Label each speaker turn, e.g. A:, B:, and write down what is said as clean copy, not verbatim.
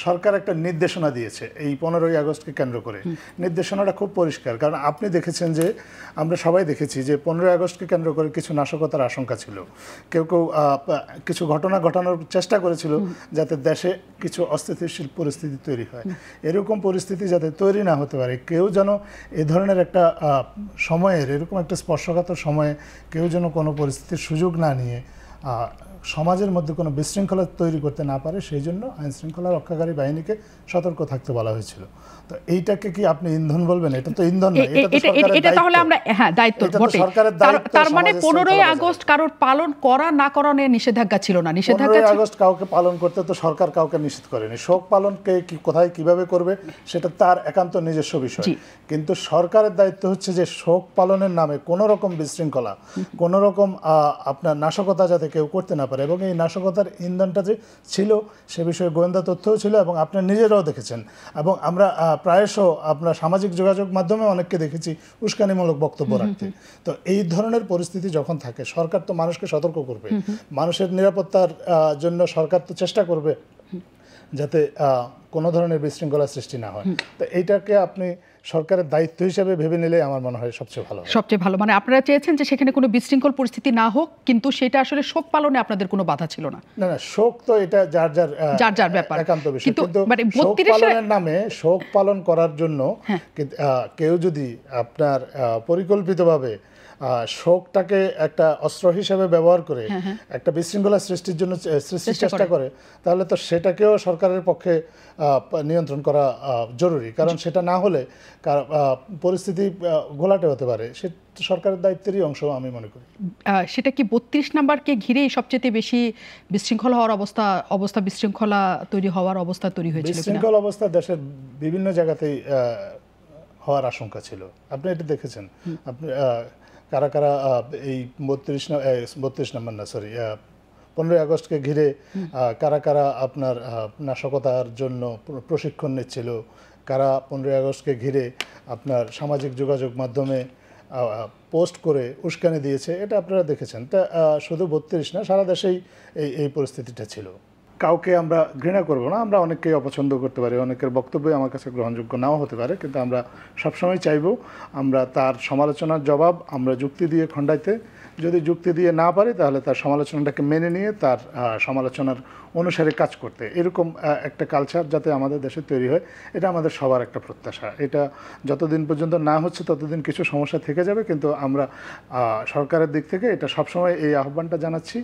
A: সরকার একটা নির্দেশনা দিয়েছে এই 15ই আগস্টকে কেন্দ্র করে। নির্দেশনাটা খুব পরিষ্কার, কারণ আপনি দেখেছেন যে আমরা সবাই দেখেছি যে 15ই আগস্টকে কেন্দ্র করে কিছু নাশকতার আশঙ্কা ছিল। কেউ কেউ কিছু ঘটনা ঘটানোর চেষ্টা করেছিল যাতে দেশে কিছু অস্থিতিশীল পরিস্থিতি তৈরি হয়। এরকম পরিস্থিতি যাতে তৈরি না হতে পারে, কেউ যেন এ ধরনের একটা সময়ের, এরকম একটা স্পর্শকাতর সময়ে কেউ যেন কোনো পরিস্থিতির সুযোগ না নিয়ে সমাজের মধ্যে কোনো বিশৃঙ্খলা তৈরি করতে না পারে, সেই জন্য আইন শৃঙ্খলা রক্ষাকারী বাহিনীকে সতর্ক থাকতে বলা হয়েছিল। তো এইটাকে কি আপনি ইন্ধন বলবেন? এটা তো ইন্ধন না,
B: এটা তাহলে আমরা দায়িত্ব বটে। তার মানে 15ই আগস্ট কারোর পালন করা না করা নিয়ে নিষেধাজ্ঞা ছিল না। নিষেধাজ্ঞা
A: 15ই আগস্ট কাউকে পালন করতে তো সরকার কাউকে নিষেধ করেনি। শোক পালন কে কোথায় কিভাবে করবে সেটা তার একান্ত নিজস্ব বিষয়, কিন্তু সরকারের দায়িত্ব হচ্ছে যে শোক পালনের নামে কোনো রকম বিশৃঙ্খলা, কোনো রকম আপনার নাশকতা যাতে কেউ করতে না পারে। এবং এই নাশকতার ইন্ধনটা যে ছিল সে বিষয়ে গোয়েন্দা তথ্যও ছিল, এবং আপনার নিজেরাও দেখেছেন। এবং আমরা প্রায়শ আপনার সামাজিক যোগাযোগ মাধ্যমে অনেককে দেখেছি উস্কানিমূলক বক্তব্য রাখতে। তো এই ধরনের পরিস্থিতি যখন থাকে, সরকার তো মানুষকে সতর্ক করবে, মানুষের নিরাপত্তার জন্য সরকার তো চেষ্টা করবে যাতে কোনো ধরনের বিশৃঙ্খলা সৃষ্টি না হয়। তো এইটাকে আপনি সরকারের দায়িত্ব হিসেবে ভেবে নিলে আমার মনে হয় সবচেয়ে ভালো।
B: সবচেয়ে ভালো মানে আপনারা চেয়েছেন যে সেখানে কোনো বিশৃঙ্খল পরিস্থিতি না হোক, কিন্তু সেটা আসলে শোক পালনে আপনাদের কোনো বাধা ছিল না।
A: না না, শোক তো এটা যার যার ব্যাপার, একান্ত বিষয়। কিন্তু শোক পালনের নামে শোক পালন করার জন্য কেউ যদি আপনার পরিকল্পিতভাবে শোকটাকে একটা অস্ত্র হিসেবে ব্যবহার করে একটা বিশৃঙ্খলা সৃষ্টির চেষ্টা করে, তাহলে তো সেটাকেও সরকারের পক্ষে নিয়ন্ত্রণ করা জরুরি। কারণ সেটা না হলে পরিস্থিতি ঘোলাটে হতে পারে। সে সরকারের দায়িত্বেরই অংশ আমি মনে করি।
B: সেটা কি 32 নাম্বারকে ঘিরেই সবচেয়ে বেশি বিশৃঙ্খলা হওয়ার অবস্থা বিশৃঙ্খলা তৈরি হওয়ার অবস্থা তৈরি হয়েছিল?
A: বিশৃঙ্খল অবস্থা দেশের বিভিন্ন জায়গাতেই হওয়ার আশঙ্কা ছিল। আপনি এটা দেখেছেন। আপনি কারা কারা এই 15ই আগস্টকে ঘিরে কারা কারা আপনার নাশকতার জন্য প্রশিক্ষণ নিচ্ছিল, কারা 15ই আগস্টকে ঘিরে আপনার সামাজিক যোগাযোগ মাধ্যমে পোস্ট করে উস্কানি দিয়েছে, এটা আপনারা দেখেছেন। তা শুধু 32 না, সারা দেশেই এই পরিস্থিতিটা ছিল। কাউকে আমরা ঘৃণা করব না, আমরা অনেককেই অপছন্দ করতে পারি, অনেকের বক্তব্যই আমার কাছে গ্রহণযোগ্য নাও হতে পারে, কিন্তু আমরা সবসময় চাইব আমরা তার সমালোচনার জবাব আমরা যুক্তি দিয়ে খণ্ডাইতে। যদি যুক্তি দিয়ে না পারি তাহলে তার সমালোচনাটাকে মেনে নিয়ে তার সমালোচনার অনুসারে কাজ করতে। এরকম একটা কালচার যাতে আমাদের দেশে তৈরি হয়, এটা আমাদের সবার একটা প্রত্যাশা। এটা যতদিন পর্যন্ত না হচ্ছে ততদিন কিছু সমস্যা থেকে যাবে, কিন্তু আমরা সরকারের দিক থেকে এটা সবসময় এই আহ্বানটা জানাচ্ছি।